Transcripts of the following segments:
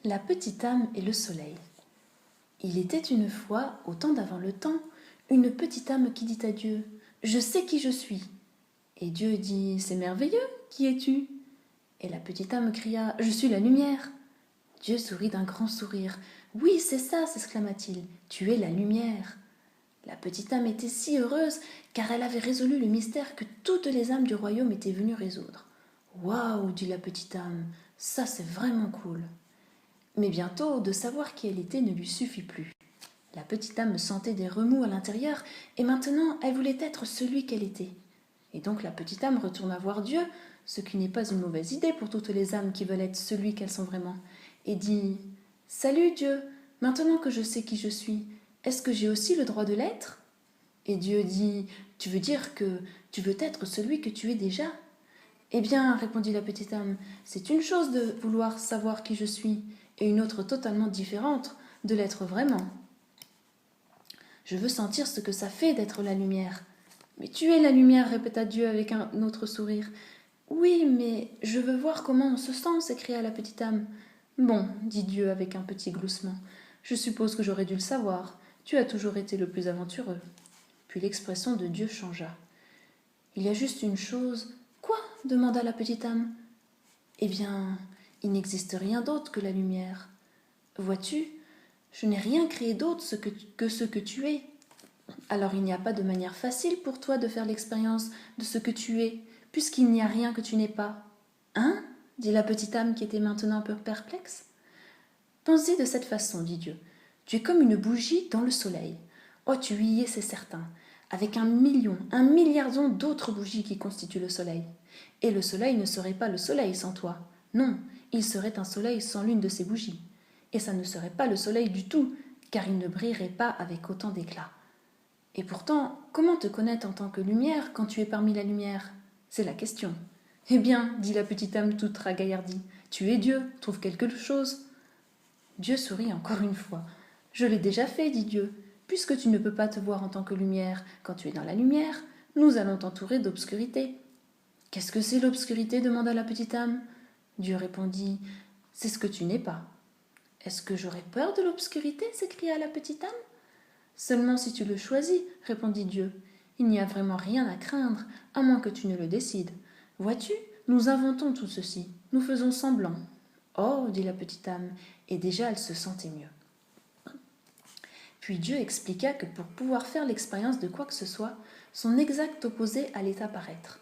La petite âme et le soleil. Il était une fois, au temps d'avant le temps, une petite âme qui dit à Dieu « Je sais qui je suis ». Et Dieu dit « C'est merveilleux, qui es-tu » Et la petite âme cria « Je suis la lumière ». Dieu sourit d'un grand sourire. « Oui, c'est ça » s'exclama-t-il, « tu es la lumière ». La petite âme était si heureuse car elle avait résolu le mystère que toutes les âmes du royaume étaient venues résoudre. « Waouh » dit la petite âme, « ça c'est vraiment cool ». Mais bientôt, de savoir qui elle était ne lui suffit plus. La petite âme sentait des remous à l'intérieur, et maintenant elle voulait être celui qu'elle était. Et donc la petite âme retourna voir Dieu, ce qui n'est pas une mauvaise idée pour toutes les âmes qui veulent être celui qu'elles sont vraiment, et dit « Salut Dieu, maintenant que je sais qui je suis, est-ce que j'ai aussi le droit de l'être ?» Et Dieu dit « Tu veux dire que tu veux être celui que tu es déjà ?» Eh bien, répondit la petite âme, c'est une chose de vouloir savoir qui je suis, et une autre totalement différente de l'être vraiment. Je veux sentir ce que ça fait d'être la lumière. Mais tu es la lumière, répéta Dieu avec un autre sourire. Oui, mais je veux voir comment on se sent, s'écria la petite âme. Bon, dit Dieu avec un petit gloussement, je suppose que j'aurais dû le savoir. Tu as toujours été le plus aventureux. Puis l'expression de Dieu changea. Il y a juste une chose. Quoi demanda la petite âme. Eh bien, il n'existe rien d'autre que la lumière. Vois-tu, je n'ai rien créé d'autre que ce que tu es. Alors il n'y a pas de manière facile pour toi de faire l'expérience de ce que tu es, puisqu'il n'y a rien que tu n'es pas. Hein dit la petite âme qui était maintenant un peu perplexe. Pense-y de cette façon, dit Dieu. Tu es comme une bougie dans le soleil. Oh, tu y es, c'est certain, avec 1 milliard d'autres bougies qui constituent le soleil. Et le soleil ne serait pas le soleil sans toi. Non, il serait un soleil sans l'une de ces bougies. Et ça ne serait pas le soleil du tout, car il ne brillerait pas avec autant d'éclat. Et pourtant, comment te connaître en tant que lumière quand tu es parmi la lumière? C'est la question. Eh bien, dit la petite âme toute ragaillardie, tu es Dieu, trouve quelque chose. Dieu sourit encore une fois. Je l'ai déjà fait, dit Dieu. Puisque tu ne peux pas te voir en tant que lumière quand tu es dans la lumière, nous allons t'entourer d'obscurité. Qu'est-ce que c'est l'obscurité demanda la petite âme. Dieu répondit, c'est ce que tu n'es pas. Est-ce que j'aurais peur de l'obscurité s'écria la petite âme. Seulement si tu le choisis, répondit Dieu. Il n'y a vraiment rien à craindre, à moins que tu ne le décides. Vois-tu, nous inventons tout ceci, nous faisons semblant. Oh, dit la petite âme, et déjà elle se sentait mieux. Puis Dieu expliqua que pour pouvoir faire l'expérience de quoi que ce soit, son exact opposé allait apparaître.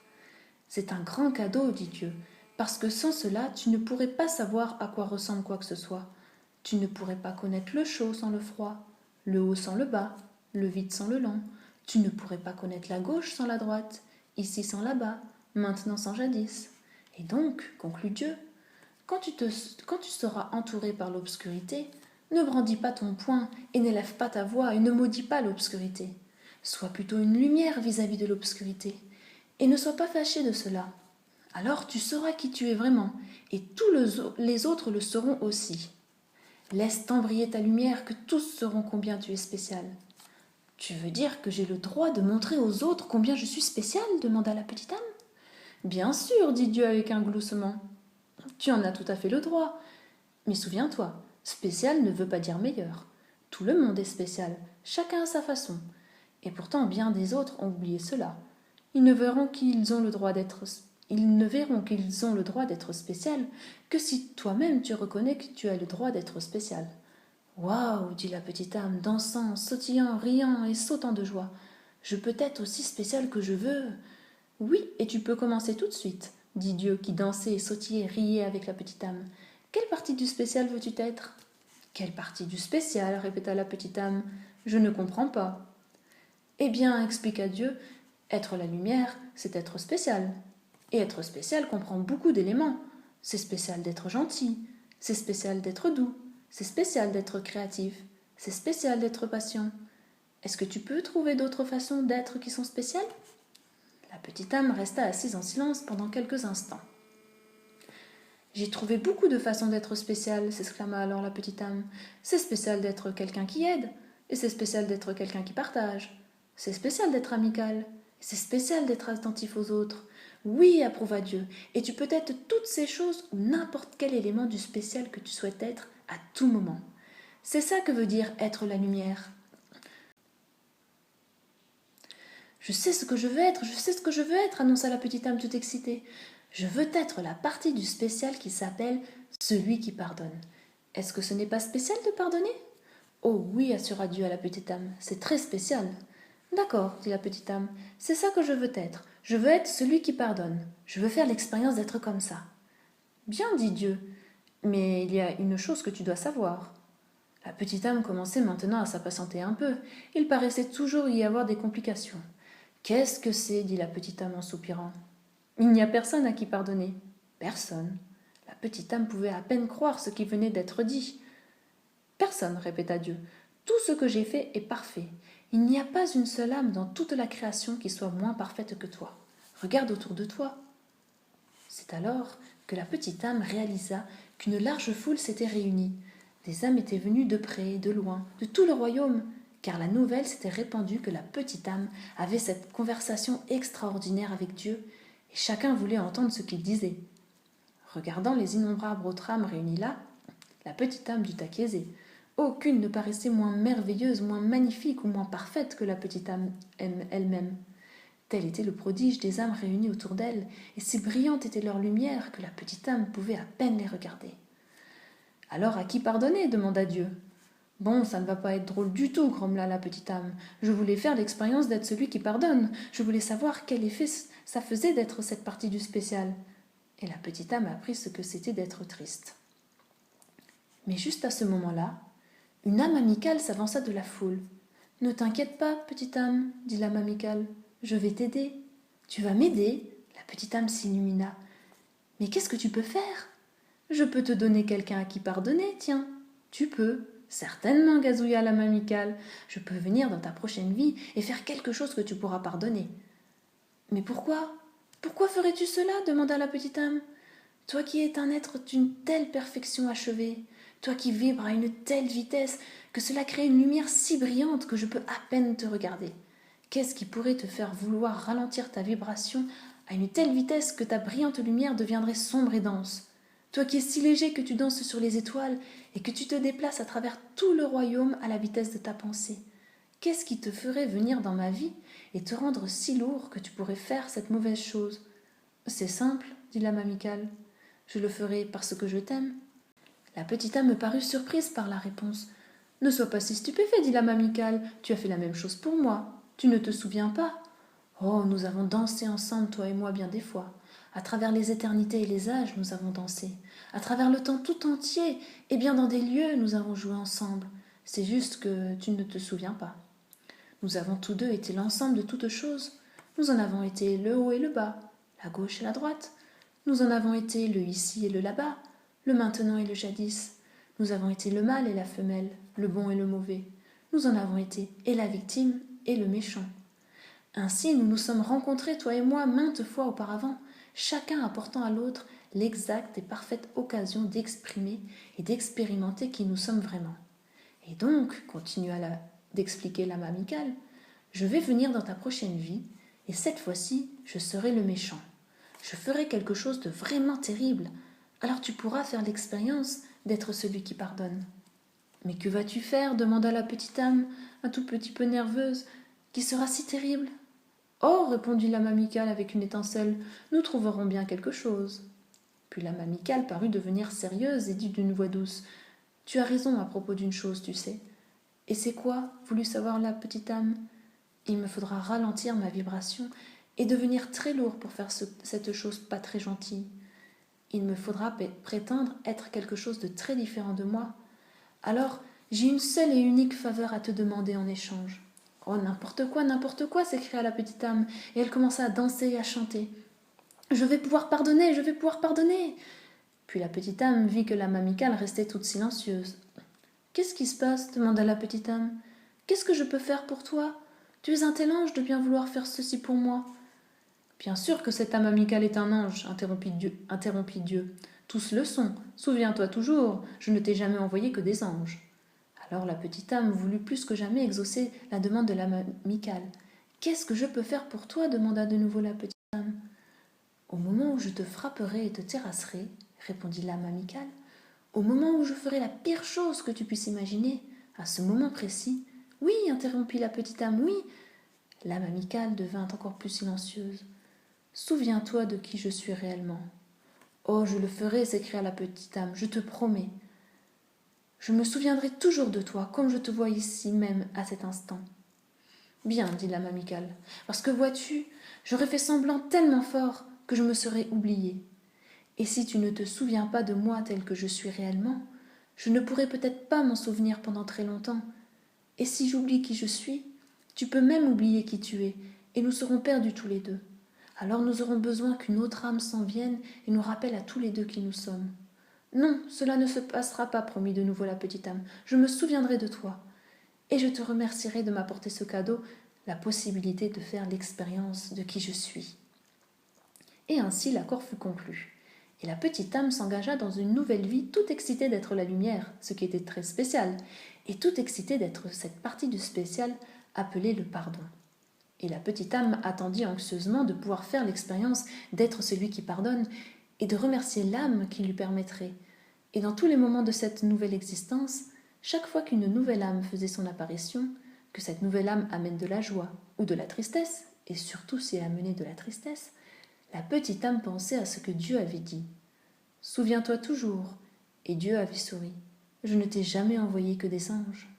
C'est un grand cadeau, dit Dieu, parce que sans cela, tu ne pourrais pas savoir à quoi ressemble quoi que ce soit. Tu ne pourrais pas connaître le chaud sans le froid, le haut sans le bas, le vide sans le long. Tu ne pourrais pas connaître la gauche sans la droite, ici sans là-bas, maintenant sans jadis. Et donc, conclut Dieu, quand tu seras entouré par l'obscurité, ne brandis pas ton poing et n'élève pas ta voix et ne maudis pas l'obscurité. Sois plutôt une lumière vis-à-vis de l'obscurité. Et ne sois pas fâché de cela. Alors tu sauras qui tu es vraiment, et tous les autres le sauront aussi. Laisse t'embriller ta lumière, que tous sauront combien tu es spécial. Tu veux dire que j'ai le droit de montrer aux autres combien je suis spécial demanda la petite âme. Bien sûr, dit Dieu avec un gloussement. Tu en as tout à fait le droit. Mais souviens-toi, spécial ne veut pas dire meilleur. Tout le monde est spécial, chacun à sa façon. Et pourtant bien des autres ont oublié cela. Ils ne verront qu'ils ont le droit d'être spécial que si toi-même tu reconnais que tu as le droit d'être spécial. Waouh, dit la petite âme, dansant, sautillant, riant et sautant de joie. Je peux être aussi spécial que je veux. Oui, et tu peux commencer tout de suite, dit Dieu qui dansait, sautillait, riait avec la petite âme. Quelle partie du spécial veux-tu être? Quelle partie du spécial? Répéta la petite âme. Je ne comprends pas. Eh bien, expliqua Dieu, être la lumière, c'est être spécial. Et être spécial comprend beaucoup d'éléments. C'est spécial d'être gentil, c'est spécial d'être doux, c'est spécial d'être créatif, c'est spécial d'être patient. Est-ce que tu peux trouver d'autres façons d'être qui sont spéciales? La petite âme resta assise en silence pendant quelques instants. J'ai trouvé beaucoup de façons d'être spéciale, s'exclama alors la petite âme. C'est spécial d'être quelqu'un qui aide, et c'est spécial d'être quelqu'un qui partage. C'est spécial d'être amical, et c'est spécial d'être attentif aux autres. Oui, approuva Dieu, et tu peux être toutes ces choses ou n'importe quel élément du spécial que tu souhaites être à tout moment. C'est ça que veut dire être la lumière. Je sais ce que je veux être, je sais ce que je veux être, annonça la petite âme tout excitée. Je veux être la partie du spécial qui s'appelle celui qui pardonne. Est-ce que ce n'est pas spécial de pardonner? Oh oui, assura Dieu à la petite âme, c'est très spécial. D'accord, dit la petite âme, c'est ça que je veux être. Je veux être celui qui pardonne. Je veux faire l'expérience d'être comme ça. Bien, dit Dieu, mais il y a une chose que tu dois savoir. La petite âme commençait maintenant à s'impatienter un peu. Il paraissait toujours y avoir des complications. Qu'est-ce que c'est? Dit la petite âme en soupirant. Il n'y a personne à qui pardonner. Personne. La petite âme pouvait à peine croire ce qui venait d'être dit. Personne, répéta Dieu. Tout ce que j'ai fait est parfait. Il n'y a pas une seule âme dans toute la création qui soit moins parfaite que toi. Regarde autour de toi. C'est alors que la petite âme réalisa qu'une large foule s'était réunie. Des âmes étaient venues de près, de loin, de tout le royaume, car la nouvelle s'était répandue que la petite âme avait cette conversation extraordinaire avec Dieu, et chacun voulait entendre ce qu'il disait. Regardant les innombrables autres âmes réunies là, la petite âme dut acquiescer. Aucune ne paraissait moins merveilleuse, moins magnifique ou moins parfaite que la petite âme elle-même. Tel était le prodige des âmes réunies autour d'elle, et si brillante était leur lumière que la petite âme pouvait à peine les regarder. Alors à qui pardonner? Demanda Dieu. Bon, ça ne va pas être drôle du tout, grommela la petite âme. Je voulais faire l'expérience d'être celui qui pardonne. Je voulais savoir quel effet ça faisait d'être cette partie du spécial. Et la petite âme apprit ce que c'était d'être triste. Mais juste à ce moment-là, une âme amicale s'avança de la foule. Ne t'inquiète pas, petite âme, dit l'âme amicale. Je vais t'aider. Tu vas m'aider? La petite âme s'illumina. Mais qu'est-ce que tu peux faire? Je peux te donner quelqu'un à qui pardonner, tiens. Tu peux. Certainement, gazouilla l'âme amicale. Je peux venir dans ta prochaine vie et faire quelque chose que tu pourras pardonner. Mais pourquoi? Pourquoi ferais-tu cela? Demanda la petite âme. Toi qui es un être d'une telle perfection achevée, toi qui vibres à une telle vitesse que cela crée une lumière si brillante que je peux à peine te regarder. Qu'est-ce qui pourrait te faire vouloir ralentir ta vibration à une telle vitesse que ta brillante lumière deviendrait sombre et dense? Toi qui es si léger que tu danses sur les étoiles et que tu te déplaces à travers tout le royaume à la vitesse de ta pensée. Qu'est-ce qui te ferait venir dans ma vie et te rendre si lourd que tu pourrais faire cette mauvaise chose? C'est simple, dit l'âme amicale. Je le ferai parce que je t'aime. La petite âme me parut surprise par la réponse. Ne sois pas si stupéfait, dit l'âme amicale. Tu as fait la même chose pour moi. Tu ne te souviens pas? Oh, nous avons dansé ensemble, toi et moi, bien des fois. À travers les éternités et les âges, nous avons dansé. À travers le temps tout entier, et bien dans des lieux, nous avons joué ensemble. C'est juste que tu ne te souviens pas. Nous avons tous deux été l'ensemble de toutes choses. Nous en avons été le haut et le bas, la gauche et la droite. Nous en avons été le ici et le là-bas, le maintenant et le jadis. Nous avons été le mâle et la femelle, le bon et le mauvais. Nous en avons été et la victime et le méchant. Ainsi, nous nous sommes rencontrés, toi et moi, maintes fois auparavant, chacun apportant à l'autre l'exacte et parfaite occasion d'exprimer et d'expérimenter qui nous sommes vraiment. Et donc, continua d'expliquer l'âme amicale, je vais venir dans ta prochaine vie, et cette fois-ci, je serai le méchant. Je ferai quelque chose de vraiment terrible, alors tu pourras faire l'expérience d'être celui qui pardonne. Mais que vas-tu faire? Demanda la petite âme, un tout petit peu nerveuse, qui sera si terrible. Oh, répondit l'âme amicale avec une étincelle, nous trouverons bien quelque chose. Puis l'âme amicale parut devenir sérieuse et dit d'une voix douce, tu as raison à propos d'une chose, tu sais. Et c'est quoi? Voulut savoir la petite âme. Il me faudra ralentir ma vibration et devenir très lourd pour faire cette chose pas très gentille. Il me faudra prétendre être quelque chose de très différent de moi. Alors, j'ai une seule et unique faveur à te demander en échange. Oh, n'importe quoi, s'écria la petite âme, et elle commença à danser et à chanter. Je vais pouvoir pardonner, je vais pouvoir pardonner. Puis la petite âme vit que l'âme amicale restait toute silencieuse. Qu'est-ce qui se passe? Demanda la petite âme. Qu'est-ce que je peux faire pour toi? Tu es un tel ange de bien vouloir faire ceci pour moi. Bien sûr que cette âme amicale est un ange, interrompit Dieu. Tous le sont. Souviens-toi toujours, je ne t'ai jamais envoyé que des anges. Alors la petite âme voulut plus que jamais exaucer la demande de l'âme amicale. Qu'est-ce que je peux faire pour toi? Demanda de nouveau la petite âme. Au moment où je te frapperai et te terrasserai, répondit l'âme amicale, Au moment où je ferai la pire chose que tu puisses imaginer, à ce moment précis, oui, interrompit la petite âme, oui. L'âme amicale devint encore plus silencieuse. Souviens-toi de qui je suis réellement. Oh, je le ferai, s'écria la petite âme, je te promets. Je me souviendrai toujours de toi, comme je te vois ici même à cet instant. Bien, dit l'âme amicale, parce que vois-tu, j'aurais fait semblant tellement fort que je me serais oubliée. Et si tu ne te souviens pas de moi tel que je suis réellement, je ne pourrai peut-être pas m'en souvenir pendant très longtemps. Et si j'oublie qui je suis, tu peux même oublier qui tu es, et nous serons perdus tous les deux. Alors nous aurons besoin qu'une autre âme s'en vienne et nous rappelle à tous les deux qui nous sommes. Non, cela ne se passera pas, promit de nouveau la petite âme. Je me souviendrai de toi. Et je te remercierai de m'apporter ce cadeau, la possibilité de faire l'expérience de qui je suis. Et ainsi l'accord fut conclu. Et la petite âme s'engagea dans une nouvelle vie, toute excitée d'être la lumière, ce qui était très spécial, et toute excitée d'être cette partie du spécial appelée le pardon. Et la petite âme attendit anxieusement de pouvoir faire l'expérience d'être celui qui pardonne et de remercier l'âme qui lui permettrait. Et dans tous les moments de cette nouvelle existence, chaque fois qu'une nouvelle âme faisait son apparition, que cette nouvelle âme amène de la joie ou de la tristesse, et surtout si elle amenait de la tristesse, la petite âme pensait à ce que Dieu avait dit. Souviens-toi toujours. Et Dieu avait souri. Je ne t'ai jamais envoyé que des anges.